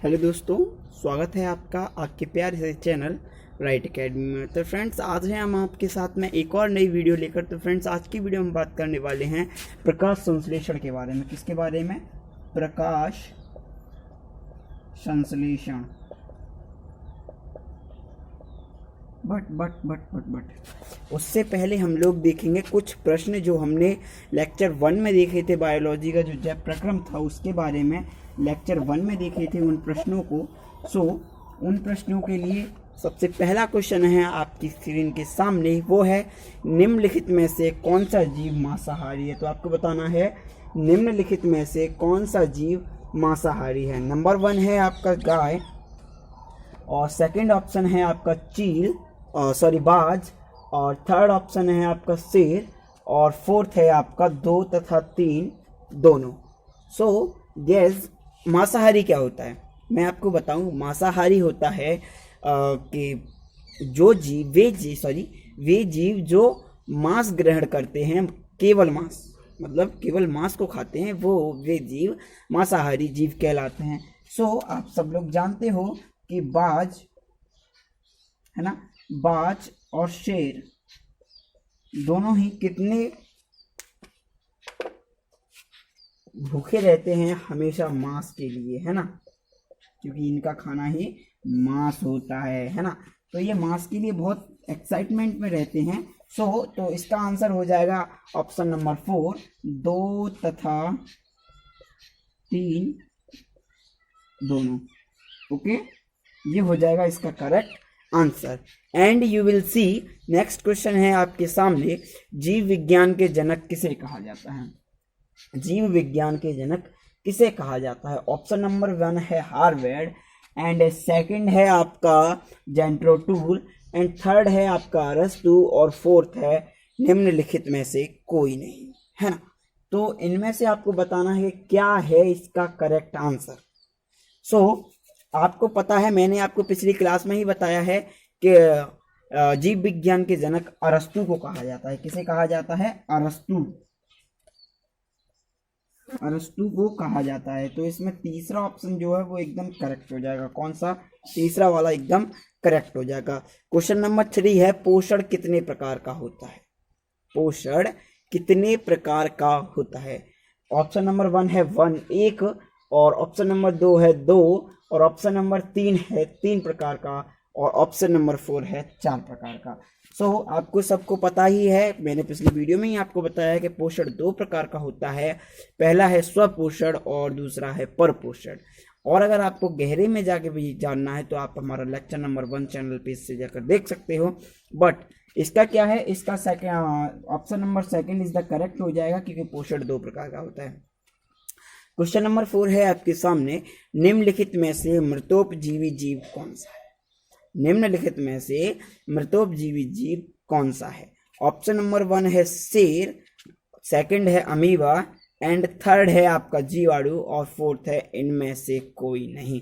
Hello दोस्तों, स्वागत है आपका आपके प्यारे से चैनल राइट एकेडमी में। तो फ्रेंड्स, आज हैं हम आपके साथ में एक और नई वीडियो लेकर। तो फ्रेंड्स, आज की वीडियो में बात करने वाले हैं प्रकाश संश्लेषण के बारे में। किसके बारे में? प्रकाश संश्लेषण। बट उससे पहले हम लोग देखेंगे कुछ प्रश्न जो हमने लेक्चर 1 में देखे थे। बायोलॉजी का जो प्रक्रम था उसके बारे में लेक्चर 1 में देखे थे उन प्रश्नों को। उन प्रश्नों के लिए सबसे पहला क्वेश्चन है आपकी स्क्रीन के सामने, वो है निम्नलिखित में से कौन सा जीव मांसाहारी है। तो आपको बताना है निम्नलिखित में से कौन सा जीव मांसाहारी है। नंबर 1 है आपका गाय, और सेकंड ऑप्शन है आपका चील बाज, और थर्ड ऑप्शन है आपका शेर, और फोर्थ है आपका 2 तथा 3 दोनों। गैस मांसाहारी क्या होता है? मैं आपको बताऊं, मांसाहारी होता है कि वे जीव जो मांस ग्रहण करते हैं, केवल मांस, मतलब केवल मांस को खाते हैं, वे जीव मांसाहारी जीव कहलाते हैं। आप सब लोग जानते हो कि बाज है ना, बाज और शेर दोनों ही कितने भूखे रहते हैं हमेशा मांस के लिए, है ना, क्योंकि इनका खाना ही मांस होता है ना। तो ये मांस के लिए बहुत एक्साइटमेंट में रहते हैं। तो इसका आंसर हो जाएगा ऑप्शन नंबर 4, 2 तथा 3 दोनों। ओके, ये हो जाएगा इसका correct answer. And you will see, next question है आपके सामने, जीव विज्ञान के जनक किसे कहा जाता है? जीव विज्ञान के जनक किसे कहा जाता है? ऑप्शन नंबर 1 है हार्वर्ड, एंड सेकंड है आपका जेंट्रोटूल, एंड थर्ड है आपका अरस्तु, और फोर्थ है निम्नलिखित में से कोई नहीं, है ना। तो इनमें से आपको बताना है क्या है इसका करेक्ट आंसर। आपको पता है, मैंने आपको पिछली क्लास में ही बताया है कि जीव विज्ञान के जनक अरस्तु को कहा जाता है। किसे कहा जाता है? अरस्तु को कहा जाता है। तो इसमें तीसरा ऑप्शन जो है वो एकदम करेक्ट हो जाएगा। कौन सा? तीसरा वाला एकदम करेक्ट हो जाएगा। क्वेश्चन नंबर 3 है, पोषण कितने प्रकार का होता है? पोषण कितने प्रकार का होता है? ऑप्शन नंबर 1 है 1, और ऑप्शन नंबर 2 है 2, और ऑप्शन नंबर 3 है 3 प्रकार का, और ऑप्शन नंबर 4 है 4 प्रकार का। आपको सबको पता ही है, मैंने पिछली वीडियो में ही आपको बताया कि पोषण 2 प्रकार का होता है। पहला है स्वपोषण और दूसरा है परपोषण। और अगर आपको गहरे में जाके भी जानना है तो आप हमारा लेक्चर नंबर 1 चैनल पेज से जाकर देख सकते हो। बट इसका क्या है, इसका option number 2 is the correct हो जाएगा, क्योंकि पोषण 2 प्रकार का होता है। क्वेश्चन नंबर 4 है आपके सामने, निम्नलिखित में से मृतोपजीवी जीव कौन सा है? निम्नलिखित में से मृतोपजीवी जीव कौन सा है? ऑप्शन नंबर 1 है शेर, सेकंड है अमीबा, एंड थर्ड है आपका जीवाणु, और फोर्थ है इनमें से कोई नहीं।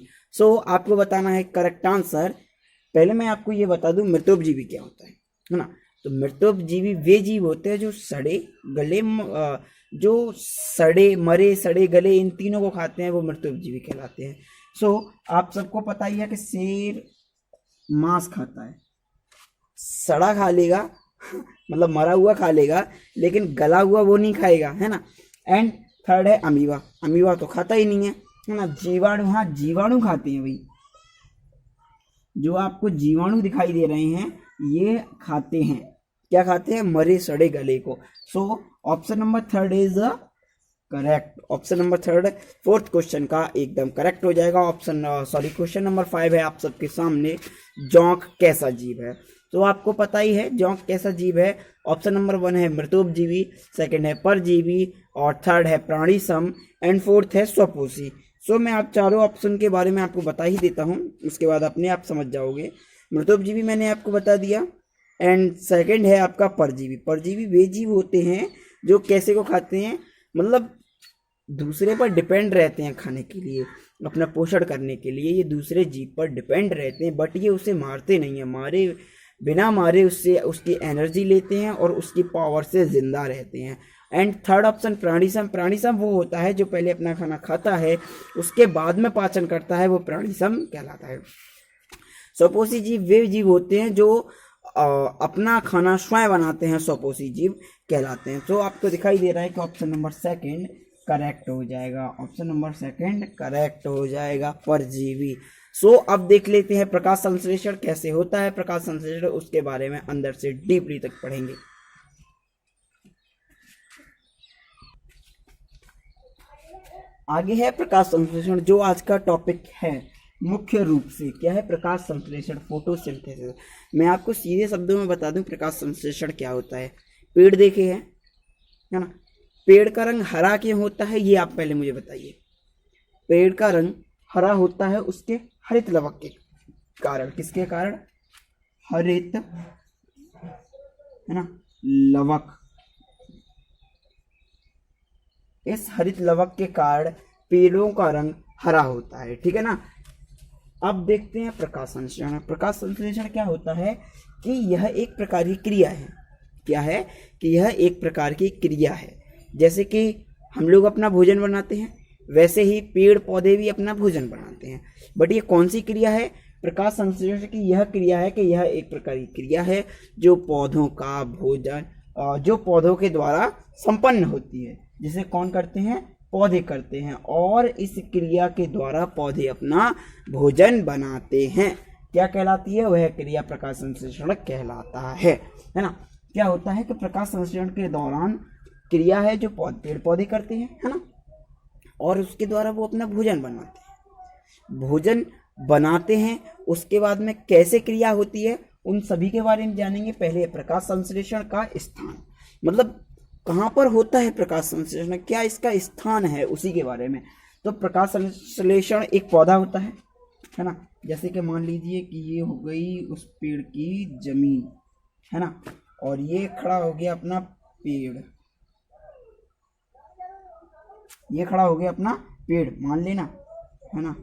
आपको बताना है करेक्ट आंसर। पहले मैं आपको ये बता दूं मृतोपजीवी क्या होता है ना। तो मृतोपजीवी वे जीव होते हैं जो मरे सड़े गले इन तीनों को खाते हैं, वो मृतोपजीवी कहलाते हैं। आप सबको पता ही है कि शेर मांस खाता है, सड़ा खा लेगा मतलब मरा हुआ खा लेगा, लेकिन गला हुआ वो नहीं खाएगा, है ना। एंड थर्ड है अमीबा तो खाता ही नहीं है ना। जीवाणु, हाँ जीवाणु खाते हैं भाई, जो आपको जीवाणु दिखाई दे रहे हैं ये खाते हैं। क्या खाते हैं? मरे सड़े गले को। Option number 3 is correct. Option number 3 fourth question का एकदम करेक्ट हो जाएगा। क्वेश्चन नंबर 5 है आप सबके सामने, जोंक कैसा जीव है? तो आपको पता ही है जोंक कैसा जीव है। ऑप्शन नंबर 1 है मृतोपजीवी, सेकंड है परजीवी, और थर्ड है प्राणीसम, एंड फोर्थ है स्वपोषी। मैं आप चारों ऑप्शन के बारे में आपको बता ही देता हूँ, उसके बाद अपने आप समझ जाओगे। मृतोपजीवी मैंने आपको बता दिया, एंड सेकंड है आपका परजीवी वे जीव होते हैं जो कैसे को खाते हैं, मतलब दूसरे पर डिपेंड रहते हैं खाने के लिए, अपना पोषण करने के लिए ये दूसरे जीव पर डिपेंड रहते हैं, बट ये उसे मारते नहीं है। बिना मारे उससे उसकी एनर्जी लेते हैं और उसकी पावर से जिंदा रहते हैं। एंड थर्ड ऑप्शन प्राणीसम। प्राणीसम वो होता है जो पहले अपना खाना खाता है, उसके बाद में पाचन करता है, वो प्राणीसम कहलाता है। स्वपोषी जीव वे जीव होते हैं जो अपना खाना स्वयं बनाते हैं, स्वपोषी जीव कहलाते हैं। तो आपको दिखाई दे रहा है कि ऑप्शन नंबर सेकंड करेक्ट हो जाएगा। ऑप्शन नंबर सेकंड करेक्ट हो जाएगा, परजीवी। सो अब देख लेते हैं प्रकाश संश्लेषण कैसे होता है। प्रकाश संश्लेषण उसके बारे में अंदर से डीपली तक पढ़ेंगे। आगे है प्रकाश संश्लेषण, जो आज का टॉपिक है मुख्य रूप से। क्या है प्रकाश संश्लेषण? फोटोसिंथेसिस। मैं आपको सीधे शब्दों में बता दूं प्रकाश संश्लेषण क्या होता है। पेड़ देखे हैं, है ना? पेड़ का रंग हरा क्यों होता है, ये आप पहले मुझे बताइए। पेड़ का रंग हरा होता है उसके हरित लवक के कारण। किसके कारण? हरित, है ना, लवक। इस हरित लवक के कारण पेड़ों का रंग हरा होता है, ठीक है ना। अब देखते हैं प्रकाश संश्लेषण। प्रकाश संश्लेषण क्या होता है कि यह एक प्रकार की क्रिया है। क्या है? कि यह एक प्रकार की क्रिया है। जैसे कि हम लोग अपना भोजन बनाते हैं, वैसे ही पेड़ पौधे भी अपना भोजन बनाते हैं। बट ये कौन सी क्रिया है? प्रकाश संश्लेषण की यह क्रिया है कि यह एक प्रकार की क्रिया है जो पौधों का भोजन, जो पौधों के द्वारा संपन्न होती है, जिसे कौन करते हैं? पौधे करते हैं। और इस क्रिया के द्वारा पौधे अपना भोजन बनाते हैं। क्या कहलाती है? वह क्रिया प्रकाश संश्लेषण कहलाता है ना। क्या होता है कि प्रकाश संश्लेषण के दौरान क्रिया है जो पेड़ पौधे करते हैं, है ना, और उसके द्वारा वो अपना भोजन बनाते हैं। भोजन बनाते हैं, उसके बाद में कैसे क्रिया होती है उन सभी के बारे में जानेंगे। पहले प्रकाश संश्लेषण का स्थान, मतलब कहाँ पर होता है प्रकाश संश्लेषण, क्या इसका स्थान है, उसी के बारे में। तो प्रकाश संश्लेषण एक पौधा होता है ना। जैसे कि मान लीजिए कि ये हो गई उस पेड़ की जमीन, है ना, और ये खड़ा हो गया अपना पेड़, ये खड़ा हो गया अपना पेड़ मान लेना, है ना।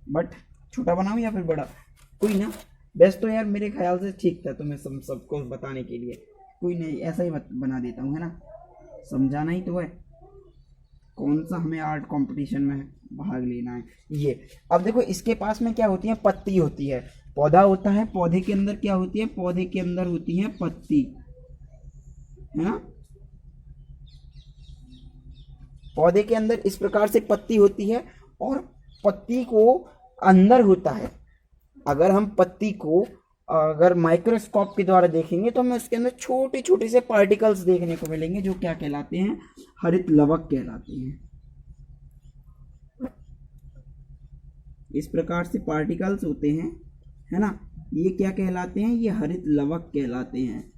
बट छोटा बनाऊं या फिर बड़ा? कोई ना, बेस्ट तो यार मेरे ख्याल से ठीक था तुम्हें सबको बताने के लिए। कोई नहीं, ऐसा ही बना देता हूँ, है ना, समझाना ही तो है। कौन सा हमें आर्ट कंपटीशन में भाग लेना है। ये अब देखो, इसके पास में क्या होती है? पत्ती होती है। पौधा होता है, पौधे के अंदर क्या होती है? पौधे के अंदर होती है पत्ती, है ना। पौधे के अंदर इस प्रकार से पत्ती होती है, और पत्ती को अंदर होता है। अगर हम पत्ती को अगर माइक्रोस्कोप के द्वारा देखेंगे तो हमें उसके अंदर छोटे छोटे से पार्टिकल्स देखने को मिलेंगे, जो क्या कहलाते हैं? हरित लवक कहलाते हैं। इस प्रकार से पार्टिकल्स होते हैं, है ना, ये क्या कहलाते हैं? ये हरित लवक कहलाते हैं।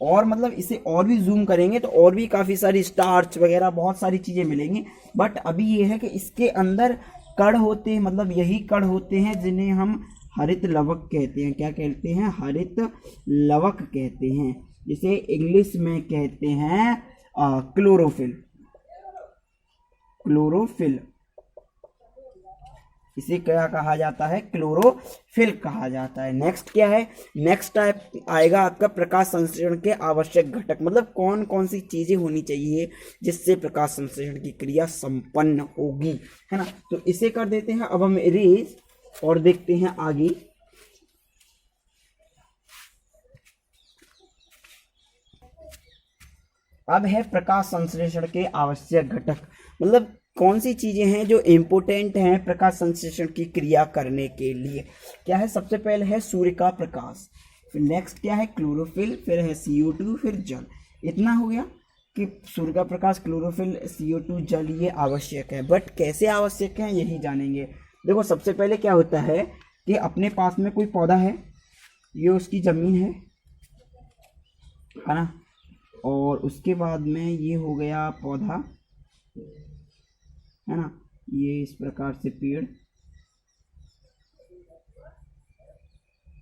और मतलब इसे और भी जूम करेंगे तो और भी काफ़ी सारी स्टार्च वगैरह बहुत सारी चीज़ें मिलेंगी। बट अभी ये है कि इसके अंदर कण होते हैं, मतलब यही कण होते हैं जिन्हें हम हरित लवक कहते हैं। क्या कहते हैं? हरित लवक कहते हैं, जिसे इंग्लिश में कहते हैं क्लोरोफिल। क्लोरोफिल, इसे क्या कहा जाता है? क्लोरोफिल कहा जाता है। नेक्स्ट क्या है? नेक्स्ट आएगा आपका प्रकाश संश्लेषण के आवश्यक घटक, मतलब कौन कौन सी चीजें होनी चाहिए जिससे प्रकाश संश्लेषण की क्रिया संपन्न होगी, है ना। तो इसे कर देते हैं अब हम इरेज और देखते हैं आगे। अब है प्रकाश संश्लेषण के आवश्यक घटक, मतलब कौन सी चीजें हैं जो इम्पोर्टेंट हैं प्रकाश संश्लेषण की क्रिया करने के लिए। क्या है? सबसे पहले है सूर्य का प्रकाश, फिर नेक्स्ट क्या है? क्लोरोफिल, फिर है CO2, फिर जल। इतना हो गया कि सूर्य का प्रकाश, क्लोरोफिल, CO2, जल, ये आवश्यक है। बट कैसे आवश्यक है यही जानेंगे। देखो, सबसे पहले क्या होता है कि अपने पास में कोई पौधा है, ये उसकी जमीन है ना, और उसके बाद में ये हो गया पौधा, है ना, ये इस प्रकार से पेड़,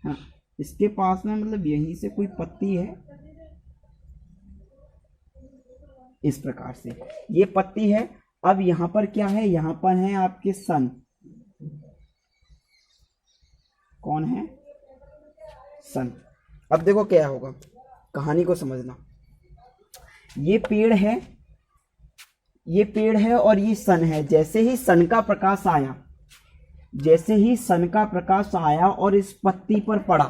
हाँ, इसके पास में मतलब यहीं से कोई पत्ती है, इस प्रकार से ये पत्ती है। अब यहाँ पर क्या है, यहाँ पर है आपके सन। कौन है, सन। अब देखो क्या होगा, कहानी को समझना। ये पेड़ है, ये पेड़ है और ये सन है। जैसे ही सन का प्रकाश आया, जैसे ही सन का प्रकाश आया और इस पत्ती पर पड़ा,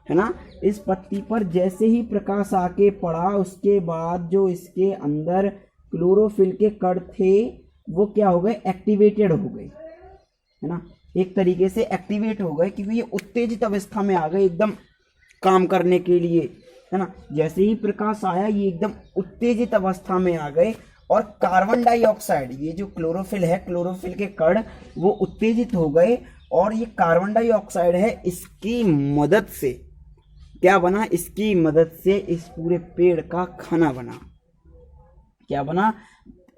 है ना, इस पत्ती पर जैसे ही प्रकाश आके पड़ा, उसके बाद जो इसके अंदर क्लोरोफिल के कण थे वो क्या हो गए, एक्टिवेटेड हो गए, है ना, एक तरीके से एक्टिवेट हो गए, क्योंकि ये उत्तेजित अवस्था में आ गए एकदम काम करने के लिए, है ना। जैसे ही प्रकाश आया ये एकदम उत्तेजित अवस्था में आ गए और कार्बन डाइऑक्साइड, ये जो क्लोरोफिल है, क्लोरोफिल के कण वो उत्तेजित हो गए और ये कार्बन डाइऑक्साइड है, इसकी मदद से क्या बना, इसकी मदद से इस पूरे पेड़ का खाना बना। क्या बना,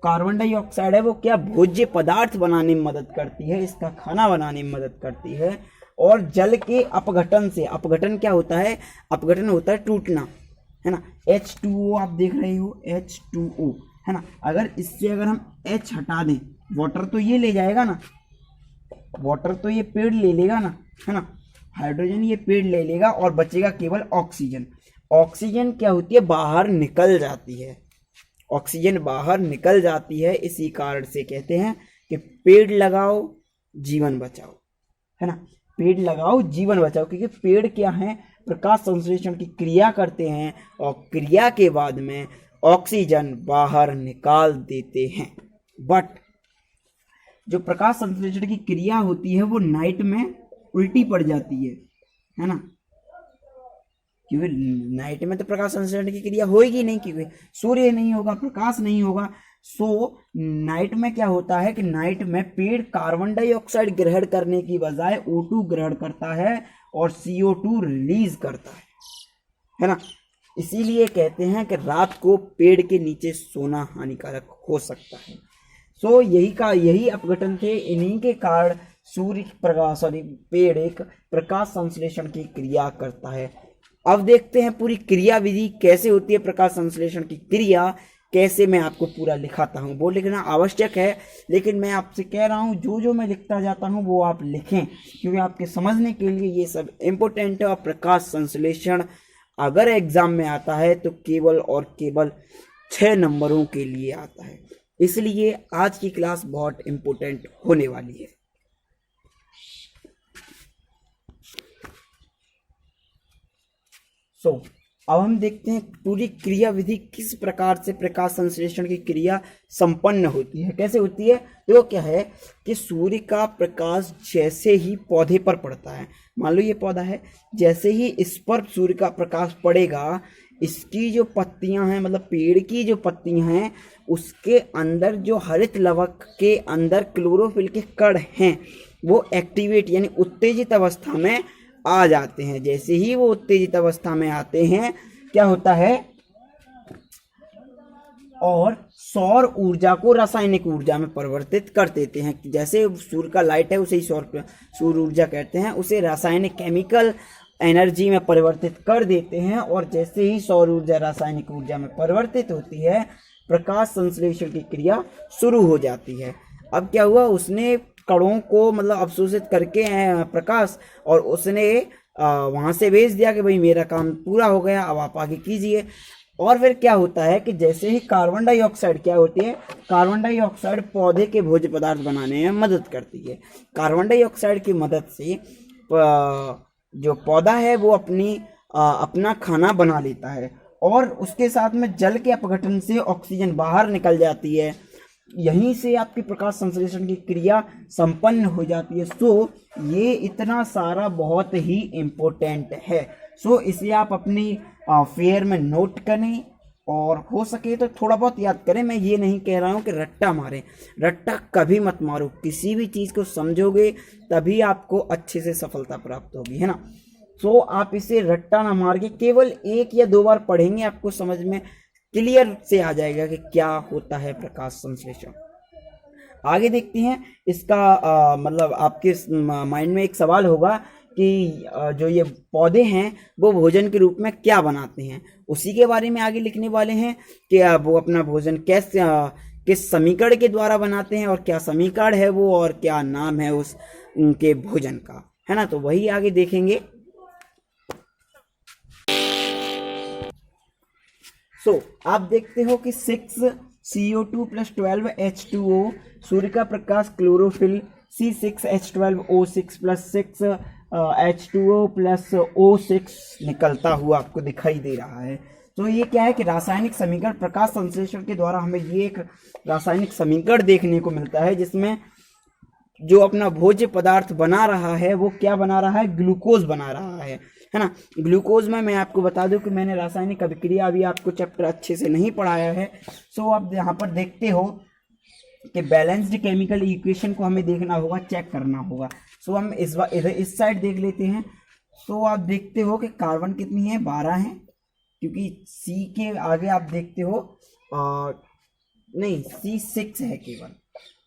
कार्बन डाइऑक्साइड है वो क्या, भोज्य पदार्थ बनाने में मदद करती है, इसका खाना बनाने में मदद करती है। और जल के अपघटन से, अपघटन क्या होता है, अपघटन होता है टूटना, है ना। H2O आप देख रहे हो, H2O, है ना। अगर इससे अगर हम H हटा दें, वाटर तो ये ले जाएगा ना, वाटर तो ये पेड़ ले लेगा ना, है ना, हाइड्रोजन ये पेड़ ले लेगा और बचेगा केवल ऑक्सीजन। ऑक्सीजन क्या होती है, बाहर निकल जाती है, ऑक्सीजन बाहर निकल जाती है। इसी कारण से कहते हैं कि पेड़ लगाओ जीवन बचाओ, है ना, पेड़ लगाओ जीवन बचाओ, क्योंकि पेड़ क्या है, प्रकाश संश्लेषण की क्रिया करते हैं और क्रिया के बाद में ऑक्सीजन बाहर निकाल देते हैं। बट जो प्रकाश संश्लेषण की क्रिया होती है वो नाइट में उल्टी पड़ जाती है ना, क्योंकि नाइट में तो प्रकाश संश्लेषण की क्रिया होएगी नहीं, क्योंकि सूर्य नहीं होगा, प्रकाश नहीं होगा। सो नाइट में क्या होता है कि नाइट में पेड़ कार्बन डाइऑक्साइड ग्रहण करने की बजाय O2 ग्रहण करता है और CO2 रिलीज करता है ना। इसीलिए कहते हैं कि रात को पेड़ के नीचे सोना हानिकारक हो सकता है। सो यही अपघटन थे, इन्हीं के कारण सूर्य प्रकाश पेड़ एक प्रकाश संश्लेषण की क्रिया करता है। अब देखते हैं पूरी क्रिया विधि कैसे होती है, प्रकाश संश्लेषण की क्रिया कैसे मैं आपको पूरा लिखाता हूँ। वो लिखना आवश्यक है, लेकिन मैं आपसे कह रहा हूँ जो जो मैं लिखता जाता हूँ वो आप लिखें, क्योंकि आपके समझने के लिए ये सब इम्पोर्टेंट है। और प्रकाश संश्लेषण अगर एग्जाम में आता है तो केवल और केवल 6 नंबरों के लिए आता है, इसलिए आज की क्लास बहुत इम्पोर्टेंट होने वाली है। अब हम देखते हैं पूरी क्रिया विधि किस प्रकार से प्रकाश संश्लेषण की क्रिया संपन्न होती है, कैसे होती है। तो क्या है कि सूर्य का प्रकाश जैसे ही पौधे पर पड़ता है, मान लो ये पौधा है, जैसे ही इस पर सूर्य का प्रकाश पड़ेगा, इसकी जो पत्तियां हैं, मतलब पेड़ की जो पत्तियां हैं, उसके अंदर जो हरित लवक के अंदर क्लोरोफिल के कण हैं वो एक्टिवेट यानी उत्तेजित अवस्था में आ जाते हैं। जैसे ही वो उत्तेजित अवस्था में आते हैं क्या होता है, और सौर ऊर्जा को रासायनिक ऊर्जा में परिवर्तित कर देते हैं। जैसे सूर्य का लाइट है उसे ही सौर ऊर्जा कहते हैं, उसे रासायनिक केमिकल एनर्जी में परिवर्तित कर देते हैं। और जैसे ही सौर ऊर्जा रासायनिक ऊर्जा में परिवर्तित होती है, प्रकाश संश्लेषण की क्रिया शुरू हो जाती है। अब क्या हुआ, उसने कणों को मतलब अवशोषित करके प्रकाश, और उसने वहां से भेज दिया कि भाई मेरा काम पूरा हो गया, अब आप आगे कीजिए। और फिर क्या होता है कि जैसे ही कार्बन डाइऑक्साइड क्या होती है, कार्बन डाइऑक्साइड पौधे के भोज्य पदार्थ बनाने में मदद करती है। कार्बन डाइऑक्साइड की मदद से जो पौधा है वो अपना खाना बना लेता है, और उसके साथ में जल के अपघटन से ऑक्सीजन बाहर निकल जाती है। यहीं से आपकी प्रकाश संश्लेषण की क्रिया संपन्न हो जाती है। सो ये इतना सारा बहुत ही इम्पोर्टेंट है। सो इसे आप अपनी फेयर में नोट करें, और हो सके तो थोड़ा बहुत याद करें। मैं ये नहीं कह रहा हूँ कि रट्टा मारें, रट्टा कभी मत मारो। किसी भी चीज़ को समझोगे तभी आपको अच्छे से सफलता प्राप्त होगी, है ना। सो आप इसे रट्टा ना मार के केवल 1 या 2 बार पढ़ेंगे, आपको समझ में क्लियर से आ जाएगा कि क्या होता है प्रकाश संश्लेषण। आगे देखते हैं इसका मतलब आपके माइंड में एक सवाल होगा कि जो ये पौधे हैं वो भोजन के रूप में क्या बनाते हैं, उसी के बारे में आगे लिखने वाले हैं कि वो अपना भोजन कैसे किस समीकरण के द्वारा बनाते हैं और क्या समीकरण है वो और क्या नाम है उस उनके भोजन का, है ना। तो वही आगे देखेंगे। आप देखते हो कि 6 CO2 + 12 H2O, सूर्य का प्रकाश क्लोरोफिल, C6H12O6 + 6 H2O + O6 निकलता हुआ आपको दिखाई दे रहा है। तो ये क्या है कि रासायनिक समीकरण, प्रकाश संश्लेषण के द्वारा हमें ये एक रासायनिक समीकरण देखने को मिलता है जिसमें जो अपना भोज्य पदार्थ बना रहा है वो क्या बना रहा है, ग्लूकोज बना रहा है ना। ग्लूकोज में मैं आपको बता दूं कि मैंने रासायनिक अभिक्रिया अभी आपको चैप्टर अच्छे से नहीं पढ़ाया है। आप यहाँ पर देखते हो कि बैलेंस्ड केमिकल इक्वेशन को हमें देखना होगा, चेक करना होगा। हम इस साइड देख लेते हैं। आप देखते हो कि कार्बन कितनी है, 12 है, क्योंकि C के आगे आप देखते हो नहीं, C6 है केवल,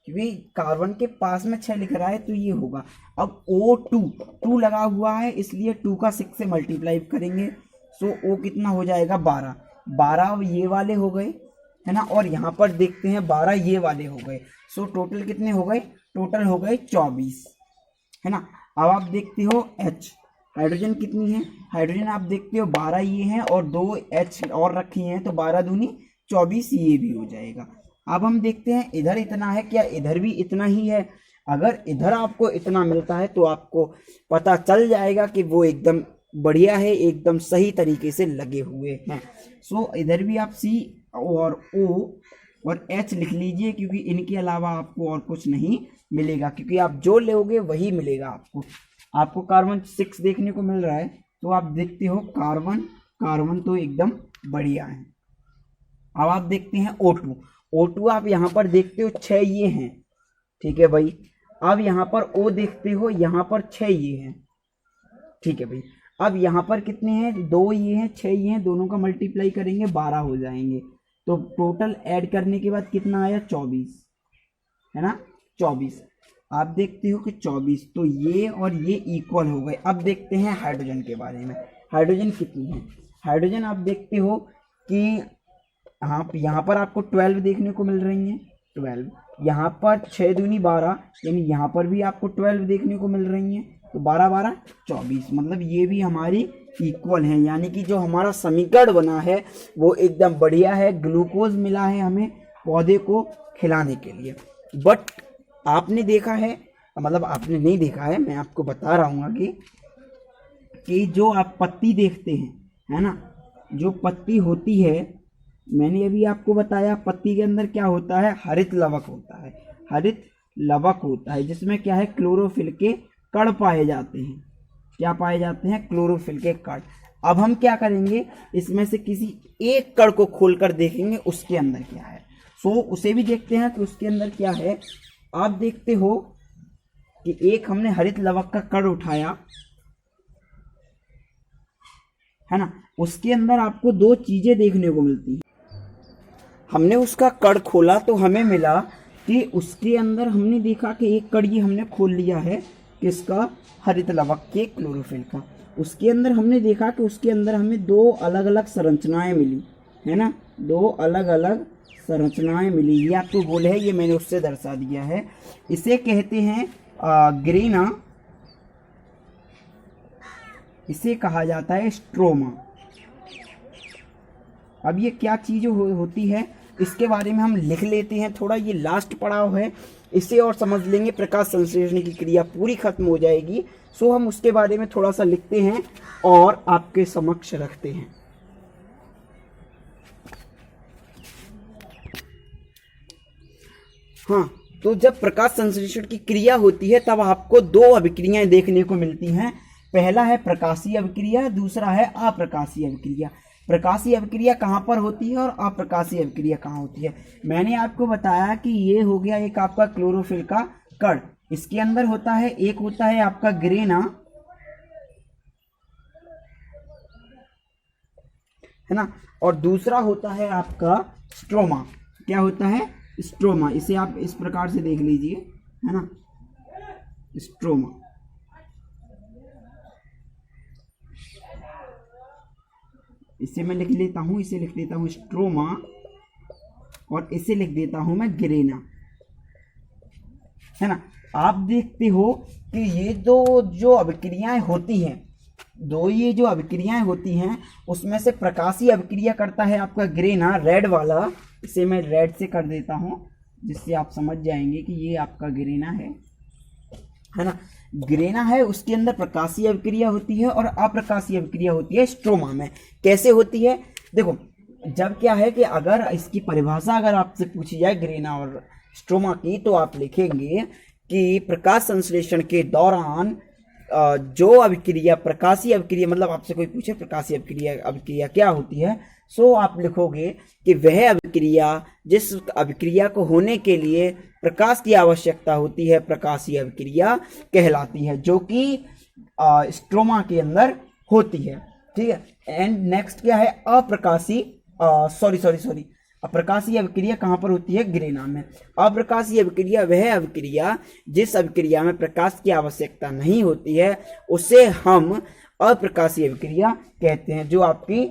क्योंकि कार्बन के पास में 6 लिख रहा है तो ये होगा। अब O2 लगा हुआ है इसलिए 2 का 6 से मल्टीप्लाई करेंगे। O कितना हो जाएगा, 12 ये वाले हो गए, है ना। और यहाँ पर देखते हैं 12 ये वाले हो गए। टोटल कितने हो गए, टोटल हो गए 24, है ना। अब आप देखते हो H, हाइड्रोजन कितनी है, हाइड्रोजन आप देखते हो 12 ये हैं और 2 H और रखी हैं, तो 12 दूनी 24 ये भी हो जाएगा। अब हम देखते हैं इधर इतना है, क्या इधर भी इतना ही है। अगर इधर आपको इतना मिलता है तो आपको पता चल जाएगा कि वो एकदम बढ़िया है, एकदम सही तरीके से लगे हुए हैं। इधर भी आप C और O और H लिख लीजिए, क्योंकि इनके अलावा आपको और कुछ नहीं मिलेगा, क्योंकि आप जो लोगे वही मिलेगा आपको कार्बन 6 देखने को मिल रहा है, तो आप देखते हो कार्बन तो एकदम बढ़िया है। अब आप देखते हैं O2 आप यहाँ पर देखते हो 6 ये हैं, ठीक है भाई। अब यहाँ पर O देखते हो, यहाँ पर 6 ये हैं, ठीक है भाई। अब यहाँ पर कितने हैं, 2 ये हैं, 6 ये हैं, दोनों का मल्टीप्लाई करेंगे 12 हो जाएंगे। तो टोटल ऐड करने के बाद कितना आया, 24, है ना, 24। आप देखते हो कि 24, तो ये और ये इक्वल हो गए। अब देखते हैं हाइड्रोजन के बारे में। हाइड्रोजन कितनी है, हाइड्रोजन आप देखते हो कि यहाँ पर आपको 12 देखने को मिल रही हैं, 12, यहाँ पर 6 दूनी 12, यानी यहाँ पर भी आपको 12 देखने को मिल रही हैं, तो 12 12 24, मतलब ये भी हमारी इक्वल है। यानी कि जो हमारा समीकरण बना है वो एकदम बढ़िया है। ग्लूकोज मिला है हमें पौधे को खिलाने के लिए। बट आपने देखा है, मतलब आपने नहीं देखा है, मैं आपको बता रहा हूँ कि जो आप पत्ती देखते हैं, है ना, जो पत्ती होती है, मैंने अभी आपको बताया पत्ती के अंदर क्या होता है, हरित लवक होता है, हरित लवक होता है, जिसमें क्या है, क्लोरोफिल के कण पाए जाते हैं। क्या पाए जाते हैं, क्लोरोफिल के कण। अब हम क्या करेंगे, इसमें से किसी एक कण को खोलकर देखेंगे उसके अंदर क्या है। उसे भी देखते हैं कि उसके अंदर क्या है। आप देखते हो कि एक हमने हरित लवक का कण उठाया, है ना, उसके अंदर आपको 2 चीजें देखने को मिलती हैं। हमने उसका कण खोला तो हमें मिला कि उसके अंदर हमने देखा कि एक कण ये हमने खोल लिया है, किसका, हरित लवक के, क्लोरोफिल का। उसके अंदर हमने देखा कि उसके अंदर हमें 2 अलग अलग संरचनाएं मिली, है ना, 2 अलग अलग संरचनाएं मिली। ये आपको गोल है, ये मैंने उससे दर्शा दिया है। इसे कहते हैं ग्रेना, इसे कहा जाता है स्ट्रोमा। अब ये क्या चीज होती है, इसके बारे में हम लिख लेते हैं थोड़ा। ये लास्ट पड़ाव है, इसे और समझ लेंगे, प्रकाश संश्लेषण की क्रिया पूरी खत्म हो जाएगी। हम उसके बारे में थोड़ा सा लिखते हैं और आपके समक्ष रखते हैं। हाँ, तो जब प्रकाश संश्लेषण की क्रिया होती है तब आपको 2 अभिक्रियाएं देखने को मिलती हैं। पहला है प्रकाशीय अभिक्रिया, दूसरा है अप्रकाशीय अभिक्रिया। प्रकाशीय अभिक्रिया कहाँ पर होती है और अप्रकाशीय अभिक्रिया कहाँ होती है। मैंने आपको बताया कि ये हो गया एक आपका क्लोरोफिल का कण, इसके अंदर होता है, एक होता है आपका ग्रेना, है ना, और दूसरा होता है आपका स्ट्रोमा। क्या होता है, स्ट्रोमा। इसे आप इस प्रकार से देख लीजिए, है ना, स्ट्रोमा। इसे मैं लिख लेता हूँ, इसे लिख देता हूँ स्ट्रोमा और इसे लिख देता हूँ मैं ग्रेना, है ना। आप देखते हो कि ये दो जो अभिक्रियाएं होती हैं, ये जो अभिक्रियाएं होती हैं उसमें से प्रकाशीय अभिक्रिया करता है आपका ग्रेना, रेड वाला। इसे मैं रेड से कर देता हूं जिससे आप समझ जाएंगे कि ये आपका ग्रेना है ना। ग्रेना है, उसके अंदर प्रकाशीय अभिक्रिया होती है और अप्रकाशीय अभिक्रिया होती है स्ट्रोमा में। कैसे होती है देखो, जब क्या है कि अगर इसकी परिभाषा अगर आपसे पूछी जाए ग्रेना और स्ट्रोमा की, तो आप लिखेंगे कि प्रकाश संश्लेषण के दौरान जो अभिक्रिया, प्रकाशीय अभिक्रिया, मतलब आपसे कोई पूछे प्रकाशीय अभिक्रिया क्या होती है, सो आप लिखोगे कि वह अभिक्रिया जिस अभिक्रिया को होने के लिए प्रकाश की आवश्यकता होती है प्रकाशीय अभिक्रिया कहलाती है, जो कि स्ट्रोमा के अंदर होती है। ठीक है। एंड नेक्स्ट क्या है, अप्रकाशीय अभिक्रिया कहाँ पर होती है, ग्रेना में। अप्रकाशीय अभिक्रिया वह अभिक्रिया जिस अभिक्रिया में प्रकाश की आवश्यकता नहीं होती है, उसे हम अप्रकाशीय अभिक्रिया कहते हैं, जो आपकी